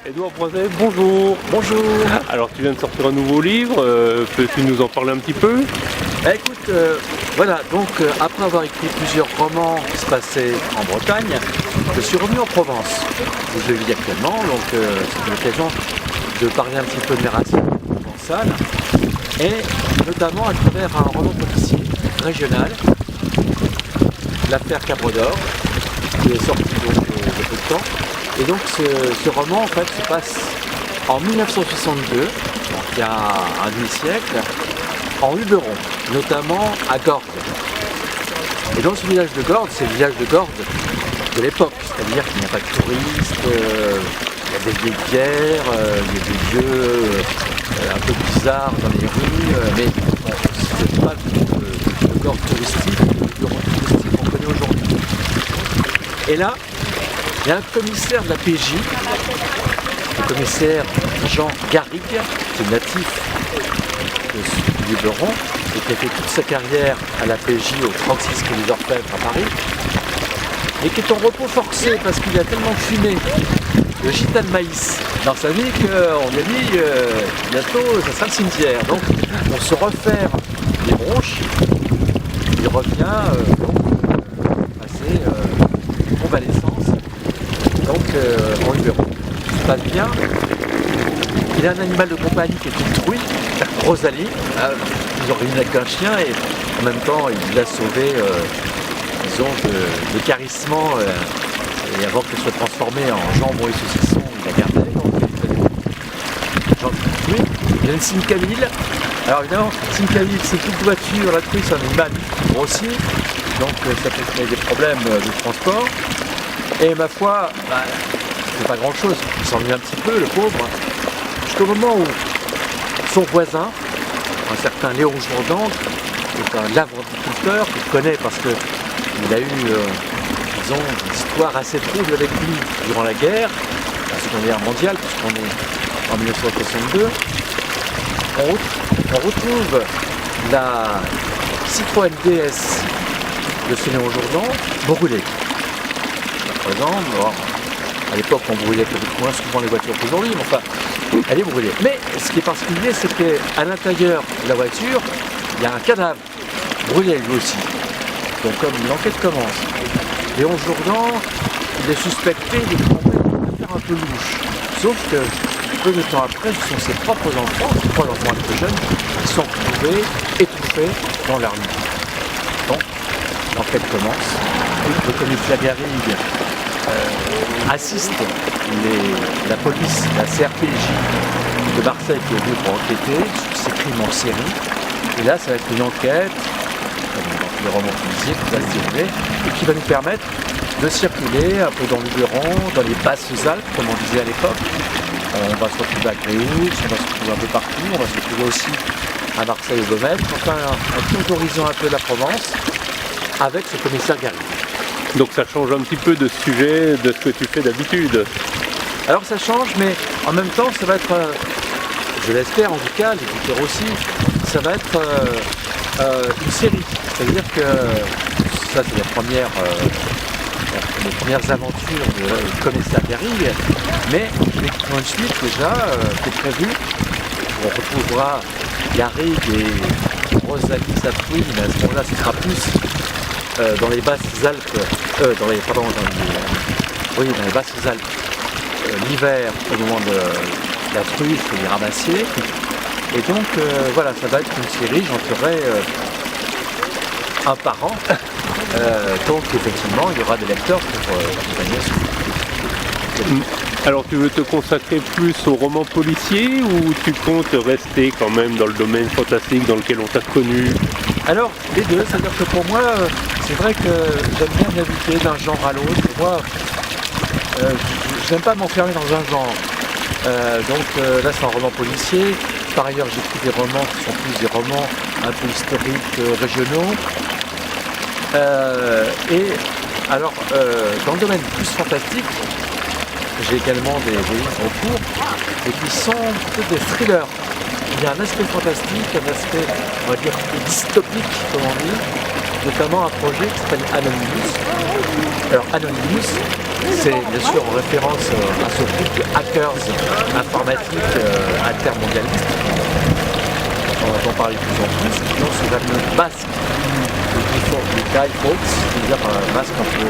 Édouard Broiset, bonjour. Bonjour. Alors tu viens de sortir un nouveau livre, peux-tu nous en parler un petit peu? Écoute, voilà, donc après avoir écrit plusieurs romans qui se passaient en Bretagne, je suis revenu en Provence, où je vis actuellement, donc c'est l'occasion de parler un petit peu de mes racines provençales, et notamment à travers un roman policier régional, l'affaire Cabre d'Or, qui est sorti donc il y a peu de temps. Et donc ce roman en fait se passe en 1962, donc il y a un demi-siècle, en Luberon, notamment à Gordes. Et dans ce village de Gordes, c'est le village de Gordes de l'époque, c'est-à-dire qu'il n'y a pas de touristes, il y a des vieilles pierres, il y a des lieux un peu bizarres dans les rues, mais bon, c'est pas de Gordes touristique, de Luberon touristique qu'on connaît aujourd'hui. Et là, il y a un commissaire de la PJ, le commissaire Jean Garrigue, qui est natif de Luberon et qui a fait toute sa carrière à la PJ au 36 quai des Orfèvres à Paris, et qui est en repos forcé parce qu'il a tellement fumé le gita de maïs dans sa vie qu'on lui a dit bientôt ça sera le cimetière. Donc on se refaire les bronches, il revient passer convalescence en Luberon. Ça se passe bien. Il a un animal de compagnie qui est une truie, Rosalie. Ils ont réuni avec un chien et en même temps il l'a sauvé disons, de carissement et avant qu'elle soit transformée en jambon et saucisson, il la gardait. Il a une Simcaville. Alors évidemment, Simcaville c'est une petite voiture, la truie c'est un animal grossier, donc ça peut créer des problèmes de transport. Et ma foi, c'est pas grand chose, il s'ennuie un petit peu le pauvre, jusqu'au moment où son voisin, un certain Léon Jourdan, qui est un lavandriculteur que je connais parce qu'il a eu, disons, une histoire assez trouble avec lui durant la guerre, la Seconde Guerre mondiale, puisqu'on est en 1962, on retrouve la Citroën DS de ce Léon Jourdan brûlée. À l'époque on brûlait peut-être moins souvent les voitures qu'aujourd'hui, mais enfin elle est brûlée. Mais ce qui est particulier, c'est qu'à l'intérieur de la voiture, il y a un cadavre brûlé lui aussi. Donc comme l'enquête commence, Léon Jourdan, il est suspecté d'une affaire un peu louche. Sauf que peu de temps après, ce sont ses propres enfants, trois enfants un peu jeunes, qui sont retrouvés étouffés dans leur lit. Donc l'enquête commence. Le commissaire Garrigue assiste la police, la CRPJ de Marseille qui est venue pour enquêter sur ces crimes en série. Et là, ça va être une enquête, comme dans les romans policiers, qui va se dérouler et qui va nous permettre de circuler un peu dans le Luberon, dans les Basses-Alpes, comme on disait à l'époque. On va se retrouver à Gréoux, on va se retrouver un peu partout, on va se retrouver aussi à Marseille au Baumette. Enfin, un tour d'horizon un peu de la Provence avec ce commissaire Garrigue. Donc ça change un petit peu de sujet de ce que tu fais d'habitude. Alors ça change, mais en même temps ça va être, je l'espère en tout cas, l'éditeur aussi, ça va être une série. C'est-à-dire que ça c'est les premières aventures de commissaire Garrigue, mais il y a une suite déjà qui est prévue. On retrouvera Garrigue et Rosalie Satouine, mais à ce moment-là ce sera plus dans les Basses-Alpes, dans les Basses-Alpes, l'hiver au moment de la truffe et des rabassiers. Et donc voilà, ça va être une série, j'en ferai un par an. Donc effectivement, il y aura des lecteurs pour accompagner ce. Alors tu veux te consacrer plus au roman policier ou tu comptes rester quand même dans le domaine fantastique dans lequel on t'a connu? Alors les deux, c'est-à-dire que pour moi, c'est vrai que j'aime bien naviguer d'un genre à l'autre. Moi, je n'aime pas m'enfermer dans un genre. Donc là c'est un roman policier. Par ailleurs j'écris des romans qui sont plus des romans un peu historiques, régionaux. Et alors dans le domaine plus fantastique, j'ai également des livres en cours et qui sont plutôt des thrillers. Il y a un aspect fantastique, un aspect, on va dire, dystopique, comme on dit, notamment un projet qui s'appelle Anonymous. Alors Anonymous, c'est bien sûr en référence à ce groupe de hackers informatiques altermondialistes. On entend parler de plus en plus, qui ont ce fameux masque de Guy Fawkes, c'est-à-dire un masque un peu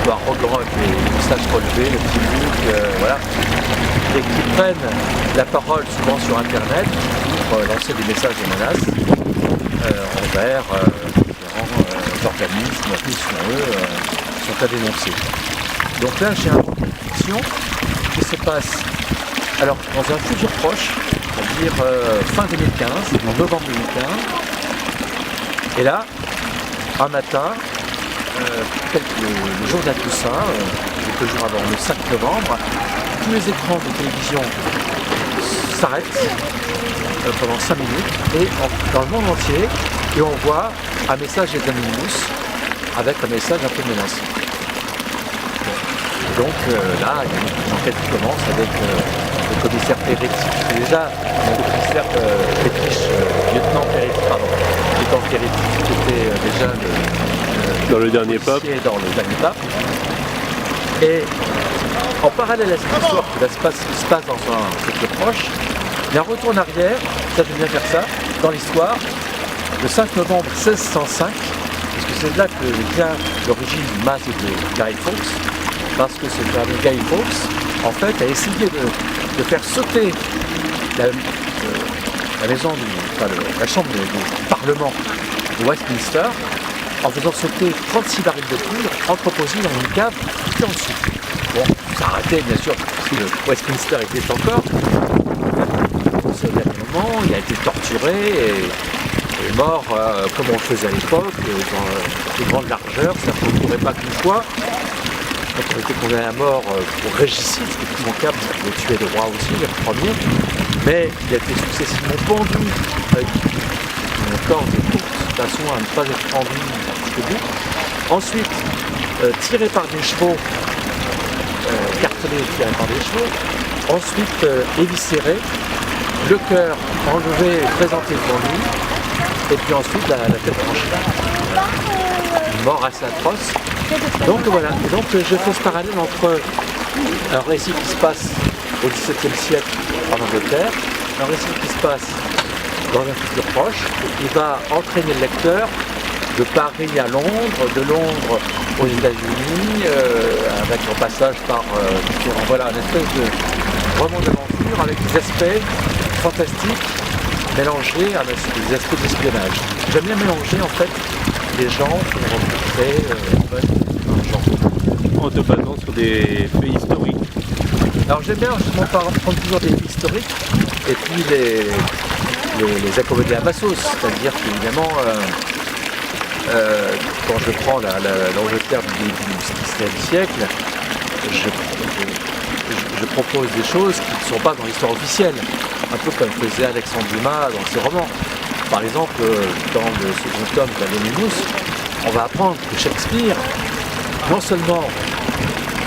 arrogant avec les moustaches relevées, le petit look, voilà, et qui prennent la parole souvent sur Internet pour lancer des messages de menaces envers différents organismes qui, selon eux, sont à dénoncer. Donc là, j'ai un roman de fiction qui se passe alors dans un futur proche, c'est-à-dire fin 2015, en novembre 2015. Et là, un matin, le jour de la Toussaint, quelques jours avant, le 5 novembre, tous les écrans de télévision s'arrêtent pendant 5 minutes et dans le monde entier, et on voit un message d'Anonymous avec un message un peu menaçant. Donc là, il y a une enquête qui commence avec le commissaire Peretti. Déjà, le commissaire lieutenant Peretti, qui était déjà dans le dernier pape. Et en parallèle à cette histoire qui se passe dans un futur proche, il y a un retour en arrière, ça j'aime bien faire ça, dans l'histoire, le 5 novembre 1605, parce que c'est là que vient l'origine du masque de Guy Fawkes, parce que ce fameux Guy Fawkes, en fait, a essayé de faire sauter la maison, la chambre du Parlement de Westminster, en faisant sauter 36 barils de poudre entreposés dans une cave qui était en dessous. Bon, ça a arrêté bien sûr, parce que Westminster était encore. Au dernier moment, il a été torturé et mort comme on le faisait à l'époque, dans de grandes largeurs, ça ne courait pas qu'une fois. Quand on était condamné à mort pour régicide, c'était épouvantable, il avait tué le roi aussi, le premier, mais il a été successivement pendu avec une corde courte, de façon à ne pas être pendu jusqu'au bout. Ensuite, tiré par des chevaux, cartelé tiré par des chevaux. Ensuite, éviscéré, le cœur enlevé et présenté devant lui, et puis ensuite la tête tranchée. Une mort assez atroce. Donc voilà, et donc je fais ce parallèle entre un récit qui se passe au XVIIe siècle en Angleterre, un récit qui se passe dans un futur proche, qui va entraîner le lecteur de Paris à Londres, de Londres aux États-Unis, avec un passage par différents. Voilà, une espèce de roman d'aventure avec des aspects fantastiques mélangés avec des aspects d'espionnage. J'aime bien mélanger en fait les gens qu'on rencontrait un genre. En te basant sur des faits historiques. Alors j'aime bien justement prendre toujours des faits historiques et puis les accommoder à ma sauce, c'est-à-dire qu'évidemment quand je prends l'Angleterre du XVIe siècle, je propose des choses qui ne sont pas dans l'histoire officielle, un peu comme faisait Alexandre Dumas dans ses romans. Par exemple, dans le second tome d'Anonymous, on va apprendre que Shakespeare, non seulement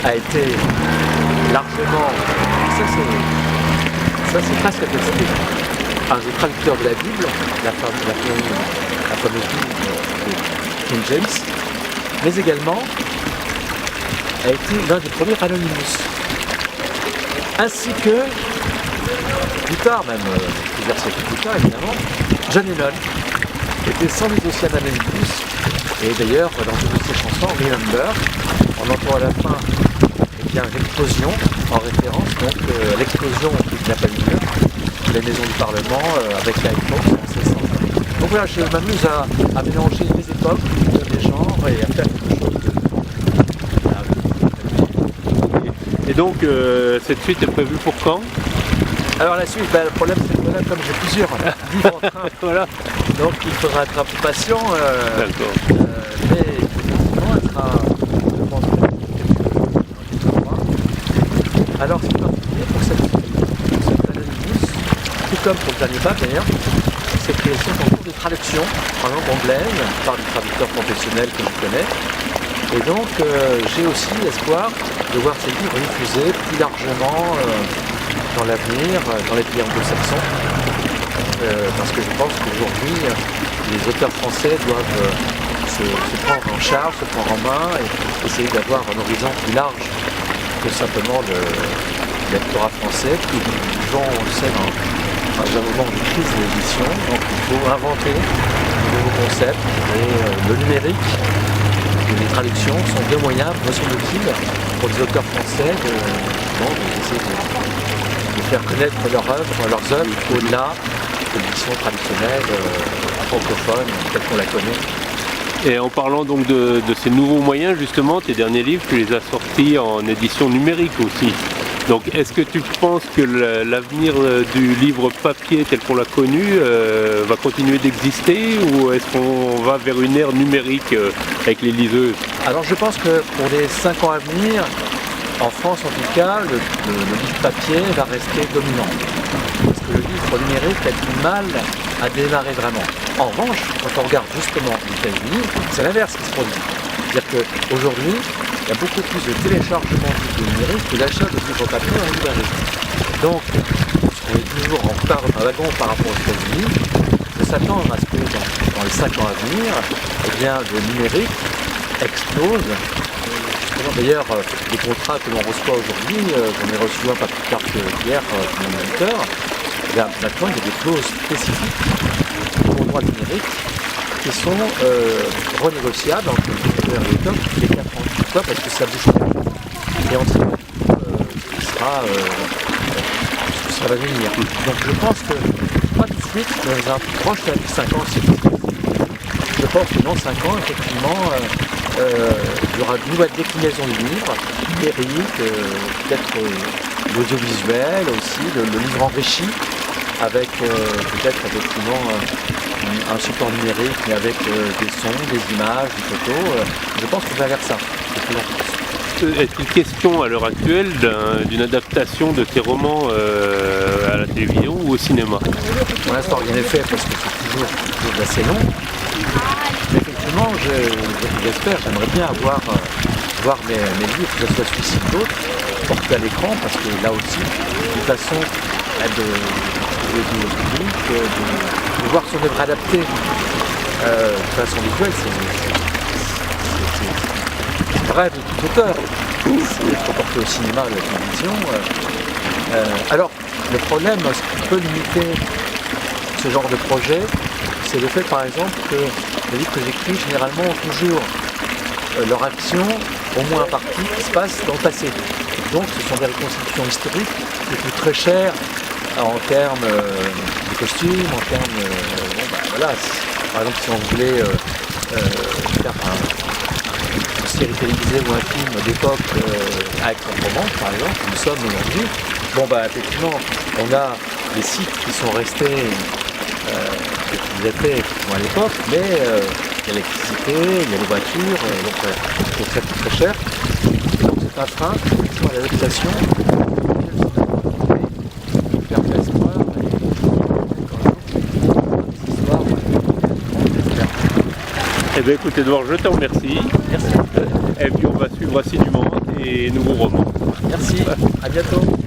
a été largement, ça c'est presque attesté, un des traducteurs de la Bible, la fameuse Bible de King James, mais également a été l'un des premiers Anonymous. Ainsi que, plus tard, même plusieurs siècles plus tard évidemment, John Lennon était sans doute aussi un Anonymous, et d'ailleurs dans une de ses chansons, Remember, on entend à la fin l'explosion en référence donc à l'explosion qui n'a pas eu lieu de la maison du Parlement avec la Xbox en 1600. Donc voilà, je m'amuse à mélanger les époques, les genres et à faire quelque chose Et donc cette suite est prévue pour quand? Alors la suite, le problème c'est que voilà, comme j'ai plusieurs livres en train, voilà. donc il faudra être un peu patient. D'accord. Mais effectivement, elle sera alors c'est particulier pour cette Anonymous, tout comme pour le dernier pape d'ailleurs, c'est qu'ils sont en cours de traduction en langue anglaise par des traducteurs professionnels que je connais. Et donc j'ai aussi l'espoir de voir ces livres diffusés plus largement dans l'avenir, dans les pays anglo-saxons, parce que je pense qu'aujourd'hui les auteurs français doivent se prendre en charge, se prendre en main et essayer d'avoir un horizon plus large que simplement le lectorat français qui vont, on le sait, dans un moment de crise de l'édition. Donc il faut inventer de nouveaux concepts et le numérique et les traductions sont deux moyens, me semble-t-il, pour les auteurs français d'essayer de faire connaître leurs œuvres au-delà de l'édition traditionnelle francophone telle qu'on la connaît. Et en parlant donc de ces nouveaux moyens, justement, tes derniers livres, tu les as sortis en édition numérique aussi. Donc est-ce que tu penses que l'avenir du livre papier tel qu'on l'a connu va continuer d'exister ou est-ce qu'on va vers une ère numérique avec les liseuses? Alors je pense que pour les 5 ans à venir, en France en tout cas, le livre papier va rester dominant. Parce que le livre numérique a du mal à démarrer vraiment. En revanche, quand on regarde justement les États-Unis, c'est l'inverse qui se produit. C'est-à-dire qu'aujourd'hui, il y a beaucoup plus de téléchargements de livres numériques que d'achat de livres papier en librairie. Donc, on est toujours en retard d'un wagon par rapport aux États-Unis. Il faut s'attendre à ce que dans les 5 ans à venir, eh bien, le numérique explose. D'ailleurs, les contrats que l'on reçoit aujourd'hui, j'en ai reçu un pas plus tard qu'hier de mon éditeur, maintenant il y a des clauses spécifiques pour le droit numérique qui sont renégociables entre l'éditeur et l'éditeur tous les 4 ans. Pourquoi? Parce que ça bouge pas. Et on sait ce qui sera l'avenir. Donc je pense que pas tout de suite, dans un proche avec 5 ans, c'est possible. Je pense que dans 5 ans, effectivement, il y aura de nouvelles déclinaisons du livre, numérique, peut-être l'audiovisuel aussi, le livre enrichi, avec peut-être effectivement un support numérique, mais avec des sons, des images, des photos. Je pense qu'on va vers ça. Est-il question à l'heure actuelle d'une adaptation de tes romans à la télévision ou au cinéma? Pour l'instant, rien n'est fait parce que c'est toujours assez long. Mais effectivement, j'espère, j'aimerais bien voir mes livres, que ce soit celui-ci ou d'autres, portés à l'écran, parce que là aussi, une façon de voir son œuvre adaptée de façon visuelle, c'est le rêve de tout auteur. C'est d'être porté au cinéma, à la télévision. Alors, le problème, ce qui peut limiter ce genre de projet, c'est le fait par exemple que les livres que j'écris généralement ont toujours leur action, au moins en partie, qui se passe dans le passé. Donc ce sont des reconstitutions historiques qui coûtent très cher en termes de costumes, en termes... voilà, par exemple si on voulait faire une série télévisée ou un film d'époque avec un roman par exemple, nous sommes aujourd'hui, effectivement on a des sites qui sont restés qu'ils étaient à l'époque, mais il y a l'électricité, il y a les voitures, donc ça coûte très cher. Donc c'est un frein à l'adaptation. Eh bien écoute Edouard, je te remercie. Merci. Et puis on va suivre assidûment tes nouveaux romans. Merci, à bientôt.